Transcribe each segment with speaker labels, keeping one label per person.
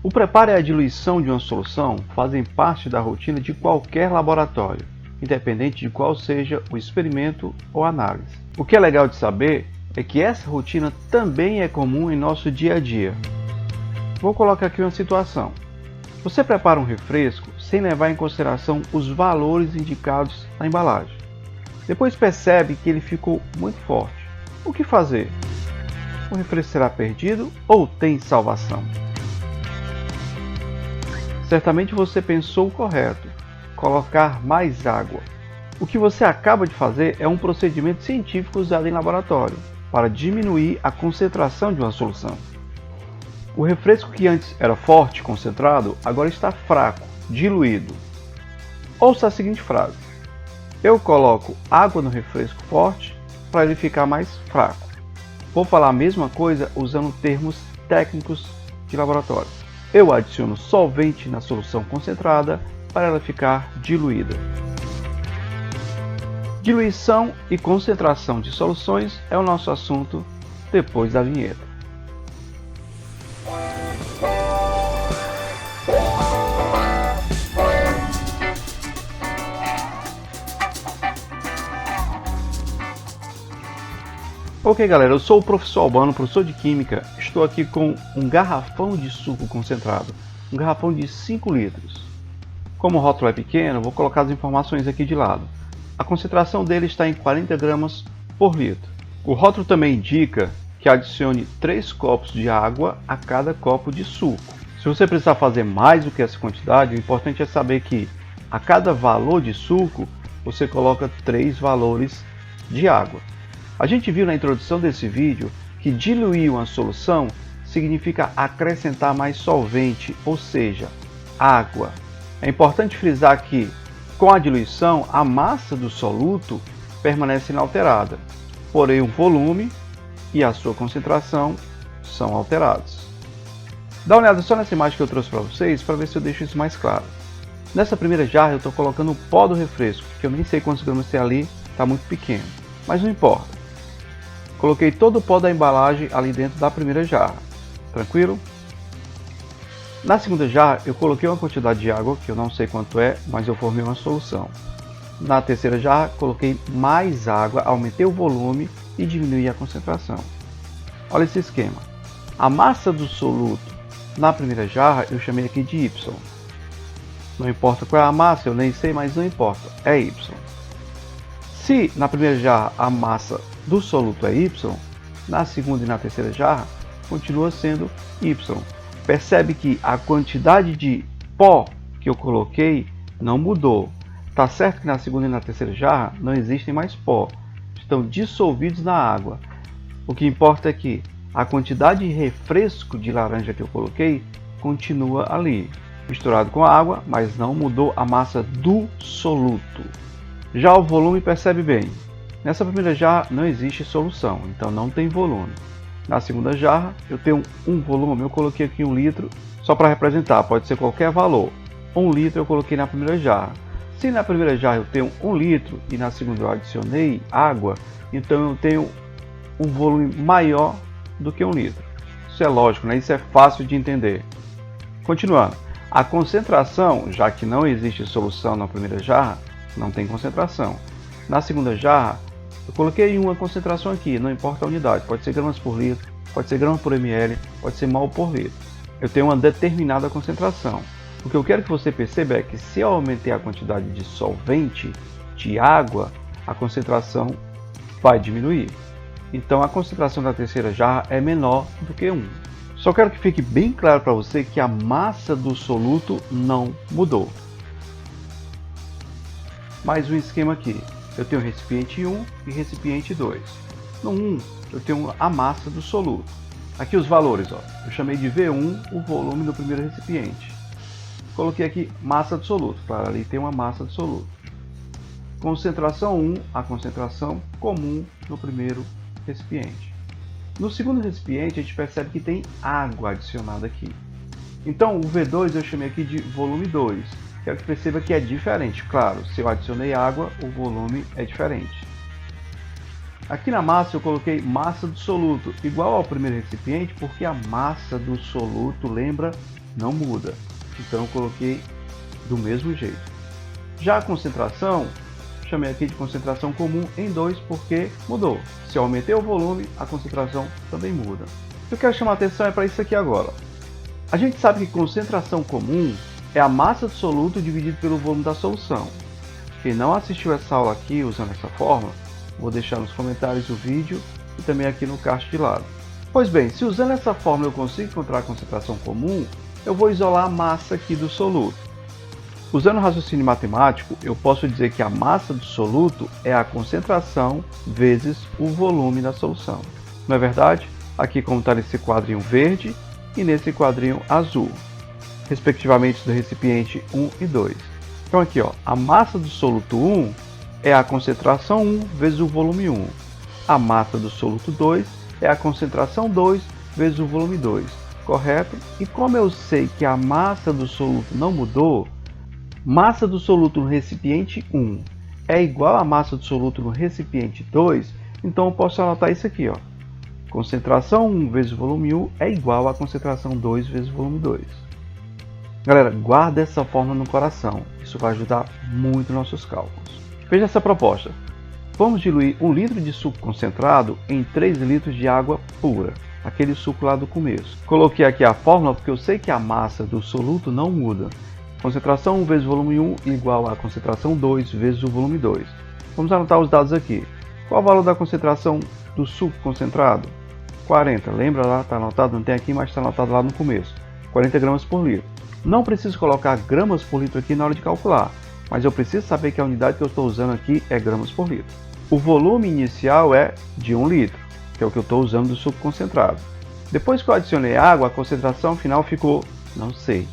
Speaker 1: O preparo e a diluição de uma solução fazem parte da rotina de qualquer laboratório, independente de qual seja o experimento ou análise. O que é legal de saber é que essa rotina também é comum em nosso dia a dia. Vou colocar aqui uma situação. Você prepara um refresco sem levar em consideração os valores indicados na embalagem. Depois percebe que ele ficou muito forte. O que fazer? O refresco será perdido ou tem salvação? Certamente você pensou o correto: colocar mais água. O que você acaba de fazer é um procedimento científico usado em laboratório para diminuir a concentração de uma solução. O refresco que antes era forte, concentrado, agora está fraco, diluído. Ouça a seguinte frase: eu coloco água no refresco forte para ele ficar mais fraco. Vou falar a mesma coisa usando termos técnicos de laboratório. Eu adiciono solvente na solução concentrada para ela ficar diluída. Diluição e concentração de soluções é o nosso assunto depois da vinheta. Ok, galera, eu sou o professor Albano, professor de Química. Estou aqui com um garrafão de suco concentrado, um garrafão de 5 litros. Como o rótulo é pequeno, vou colocar as informações aqui de lado. A concentração dele está em 40 gramas por litro. O rótulo também indica que adicione 3 copos de água a cada copo de suco. Se você precisar fazer mais do que essa quantidade, o importante é saber que a cada valor de suco, você coloca 3 valores de água. A gente viu na introdução desse vídeo que diluir uma solução significa acrescentar mais solvente, ou seja, água. É importante frisar que, com a diluição, a massa do soluto permanece inalterada, porém o volume e a sua concentração são alterados. Dá uma olhada só nessa imagem que eu trouxe para vocês para ver se eu deixo isso mais claro. Nessa primeira jarra eu estou colocando o pó do refresco, que eu nem sei quantos gramas tem ali, está muito pequeno, mas não importa. Coloquei todo o pó da embalagem ali dentro da primeira jarra, tranquilo? Na segunda jarra eu coloquei uma quantidade de água, que eu não sei quanto é, mas eu formei uma solução. Na terceira jarra coloquei mais água, aumentei o volume e diminuí a concentração. Olha esse esquema. A massa do soluto na primeira jarra eu chamei aqui de Y. Não importa qual é a massa, eu nem sei, mas não importa, é Y. Se na primeira jarra a massa do soluto é Y, na segunda e na terceira jarra continua sendo Y. Percebe que a quantidade de pó que eu coloquei não mudou. Tá certo que na segunda e na terceira jarra não existem mais pó, estão dissolvidos na água. O que importa é que a quantidade de refresco de laranja que eu coloquei continua ali, misturado com a água, mas não mudou a massa do soluto. Já o volume, percebe bem. Nessa primeira jarra não existe solução, então não tem volume. Na segunda jarra eu tenho um volume, eu coloquei aqui 1 litro, só para representar, pode ser qualquer valor. 1 litro eu coloquei na primeira jarra. Se na primeira jarra eu tenho 1 litro e na segunda eu adicionei água, então eu tenho um volume maior do que 1 litro. Isso é lógico, né? Isso é fácil de entender. Continuando, a concentração, já que não existe solução na primeira jarra, não tem concentração. Na segunda jarra, eu coloquei uma concentração aqui, não importa a unidade, pode ser gramas por litro, pode ser gramas por ml, pode ser mol por litro. Eu tenho uma determinada concentração. O que eu quero que você perceba é que se eu aumentar a quantidade de solvente, de água, a concentração vai diminuir. Então a concentração da terceira jarra é menor do que 1. Só quero que fique bem claro para você que a massa do soluto não mudou. Mais um esquema aqui. Eu tenho recipiente 1 e recipiente 2. No 1, eu tenho a massa do soluto. Aqui os valores, ó. Eu chamei de V1 o volume do primeiro recipiente. Coloquei aqui massa do soluto. Claro, ali tem uma massa do soluto. Concentração 1, a concentração comum no primeiro recipiente. No segundo recipiente, a gente percebe que tem água adicionada aqui. Então, o V2 eu chamei aqui de volume 2. Quero que perceba que é diferente. Claro, se eu adicionei água, o volume é diferente. Aqui na massa eu coloquei massa do soluto, igual ao primeiro recipiente, porque a massa do soluto lembra não muda. Então eu coloquei do mesmo jeito. Já a concentração, chamei aqui de concentração comum em 2 porque mudou. Se eu aumentei o volume, a concentração também muda. O que eu quero chamar a atenção é para isso aqui agora. A gente sabe que concentração comum é a massa do soluto dividido pelo volume da solução. Quem não assistiu essa aula aqui usando essa fórmula, vou deixar nos comentários o vídeo e também aqui no card de lado. Pois bem, se usando essa fórmula eu consigo encontrar a concentração comum, eu vou isolar a massa aqui do soluto. Usando o raciocínio matemático, eu posso dizer que a massa do soluto é a concentração vezes o volume da solução. Não é verdade? Aqui como está nesse quadrinho verde e nesse quadrinho azul, respectivamente do recipiente 1 e 2. Então aqui, ó, a massa do soluto 1 é a concentração 1 vezes o volume 1. A massa do soluto 2 é a concentração 2 vezes o volume 2, correto? E como eu sei que a massa do soluto não mudou, massa do soluto no recipiente 1 é igual à massa do soluto no recipiente 2, então eu posso anotar isso aqui, ó. Concentração 1 vezes o volume 1 é igual à concentração 2 vezes o volume 2. Galera, guarda essa fórmula no coração, isso vai ajudar muito nos nossos cálculos. Veja essa proposta. Vamos diluir 1 litro de suco concentrado em 3 litros de água pura, aquele suco lá do começo. Coloquei aqui a fórmula porque eu sei que a massa do soluto não muda. Concentração 1 vezes o volume 1 igual a concentração 2 vezes o volume 2. Vamos anotar os dados aqui. Qual o valor da concentração do suco concentrado? 40. Lembra lá? Está anotado? Não tem aqui, mas está anotado lá no começo. 40 gramas por litro. Não preciso colocar gramas por litro aqui na hora de calcular, mas eu preciso saber que a unidade que eu estou usando aqui é gramas por litro. O volume inicial é de 1 litro, que é o que eu estou usando do suco concentrado. Depois que eu adicionei água, a concentração final ficou, não sei,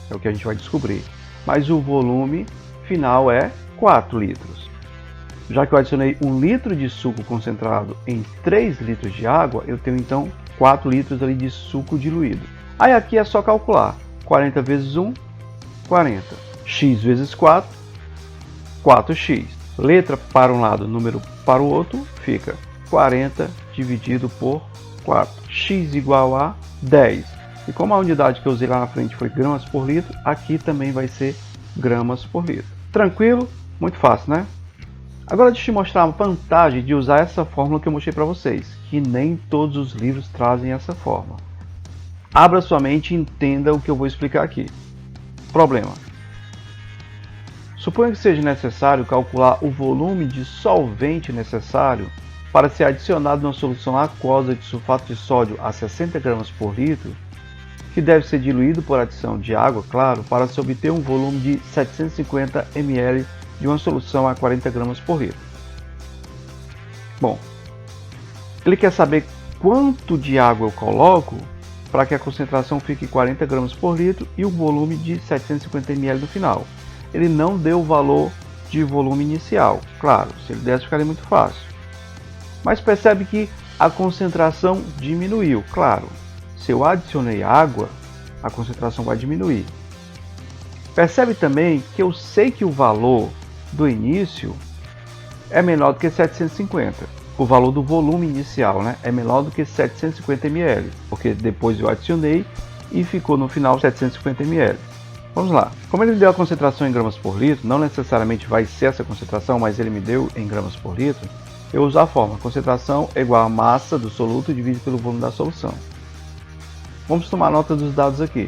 Speaker 1: é o que a gente vai descobrir. Mas o volume final é 4 litros. Já que eu adicionei 1 litro de suco concentrado em 3 litros de água, eu tenho então 4 litros ali de suco diluído. Aí aqui é só calcular. 40 vezes 1, 40. X vezes 4, 4x. Letra para um lado, número para o outro, fica 40 dividido por 4. X igual a 10. E como a unidade que eu usei lá na frente foi gramas por litro, aqui também vai ser gramas por litro. Tranquilo? Muito fácil, né? Agora deixa eu te mostrar a vantagem de usar essa fórmula que eu mostrei para vocês, que nem todos os livros trazem essa fórmula. Abra sua mente e entenda o que eu vou explicar aqui. Problema. Suponha que seja necessário calcular o volume de solvente necessário para ser adicionado na solução aquosa de sulfato de sódio a 60 gramas por litro, que deve ser diluído por adição de água, claro, para se obter um volume de 750 ml de uma solução a 40 gramas por litro. Bom, ele quer saber quanto de água eu coloco para que a concentração fique 40 gramas por litro e o volume de 750 ml no final. Ele não deu o valor de volume inicial, claro, se ele desse ficaria muito fácil. Mas percebe que a concentração diminuiu, claro. Se eu adicionei água, a concentração vai diminuir. Percebe também que eu sei que o valor do início é menor do que 750. O valor do volume inicial, né, é menor do que 750 ml, porque depois eu adicionei e ficou no final 750 ml. Vamos lá. Como ele me deu a concentração em gramas por litro, não necessariamente vai ser essa concentração, mas ele me deu em gramas por litro, eu uso a fórmula. Concentração é igual a massa do soluto dividido pelo volume da solução. Vamos tomar nota dos dados aqui.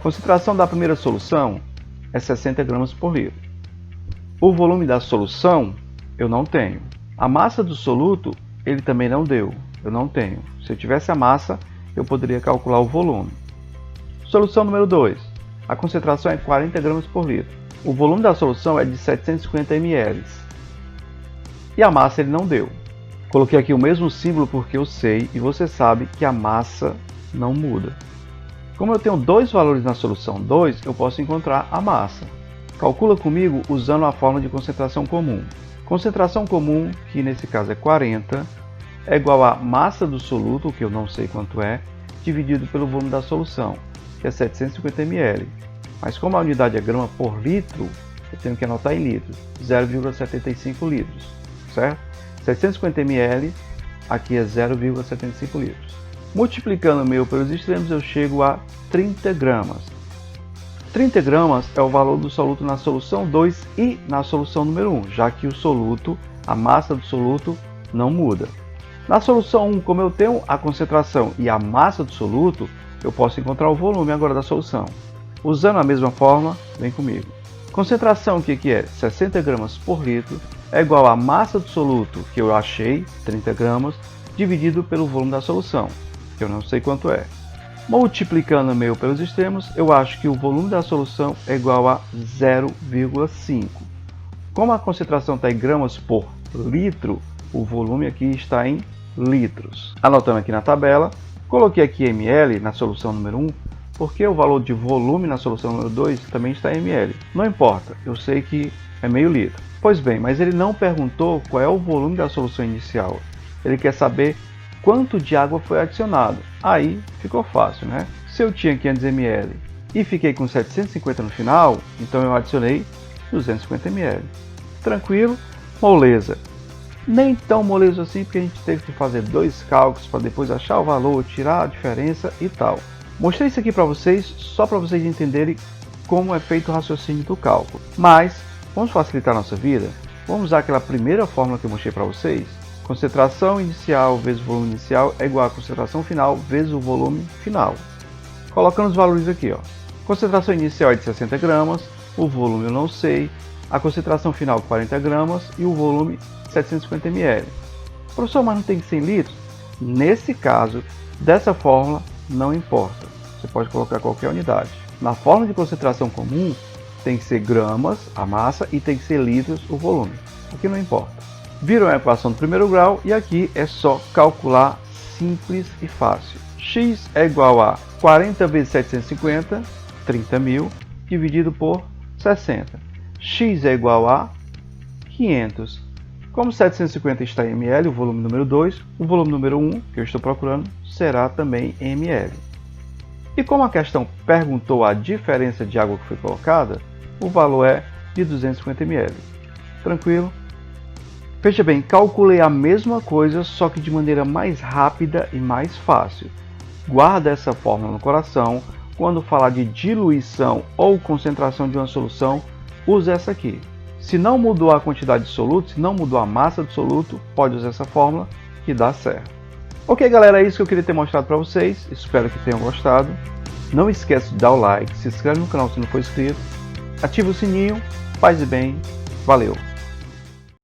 Speaker 1: Concentração da primeira solução é 60 gramas por litro. O volume da solução eu não tenho. A massa do soluto ele também não deu. Eu não tenho. Se eu tivesse a massa, eu poderia calcular o volume. Solução número 2. A concentração é 40 gramas por litro. O volume da solução é de 750 ml. E a massa ele não deu. Coloquei aqui o mesmo símbolo porque eu sei e você sabe que a massa não muda. Como eu tenho dois valores na solução 2, eu posso encontrar a massa. Calcula comigo usando a fórmula de concentração comum. Concentração comum, que nesse caso é 40, é igual a massa do soluto, que eu não sei quanto é, dividido pelo volume da solução, que é 750 ml. Mas como a unidade é grama por litro, eu tenho que anotar em litros, 0,75 litros, certo? 750 ml, aqui é 0,75 litros. Multiplicando o meu pelos extremos, eu chego a 30 gramas. 30 gramas é o valor do soluto na solução 2 e na solução número 1, já que o soluto, a massa do soluto, não muda. Na solução 1, como eu tenho a concentração e a massa do soluto, eu posso encontrar o volume agora da solução. Usando a mesma fórmula, vem comigo. Concentração, o que é? 60 gramas por litro, é igual à massa do soluto, que eu achei, 30 gramas, dividido pelo volume da solução, que eu não sei quanto é. Multiplicando o meu pelos extremos, eu acho que o volume da solução é igual a 0,5. Como a concentração está em gramas por litro, o volume aqui está em litros. Anotando aqui na tabela, coloquei aqui ml na solução número 1, porque o valor de volume na solução número 2 também está em ml. Não importa, eu sei que é meio litro. Pois bem, mas ele não perguntou qual é o volume da solução inicial. Ele quer saber quanto de água foi adicionado. Aí ficou fácil, né? Se eu tinha 500 ml e fiquei com 750 no final, então eu adicionei 250 ml. Tranquilo? Moleza. Nem tão molesto assim, porque a gente teve que fazer 2 cálculos para depois achar o valor, tirar a diferença e tal. Mostrei isso aqui para vocês, só para vocês entenderem como é feito o raciocínio do cálculo. Mas, vamos facilitar a nossa vida? Vamos usar aquela primeira fórmula que eu mostrei para vocês. Concentração inicial vezes o volume inicial é igual a concentração final vezes o volume final. Colocando os valores aqui, ó. Concentração inicial é de 60 gramas, o volume eu não sei, a concentração final 40 gramas e o volume 750 ml. Professor, mas não tem 100 litros? Nesse caso, dessa fórmula, não importa. Você pode colocar qualquer unidade. Na fórmula de concentração comum, tem que ser gramas, a massa, e tem que ser litros, o volume. Aqui não importa. Viram a equação do primeiro grau e aqui é só calcular, simples e fácil. X é igual a 40 vezes 750, 30.000, dividido por 60. X é igual a 500. Como 750 está em ml, o volume número 2, o volume número 1, que eu estou procurando, será também em ml. E como a questão perguntou a diferença de água que foi colocada, o valor é de 250 ml. Tranquilo? Veja bem, calculei a mesma coisa, só que de maneira mais rápida e mais fácil. Guarda essa fórmula no coração. Quando falar de diluição ou concentração de uma solução, use essa aqui. Se não mudou a quantidade de soluto, se não mudou a massa do soluto, pode usar essa fórmula que dá certo. Ok, galera, é isso que eu queria ter mostrado para vocês. Espero que tenham gostado. Não esqueça de dar o like, se inscreve no canal se não for inscrito, ativa o sininho, paz e bem, valeu!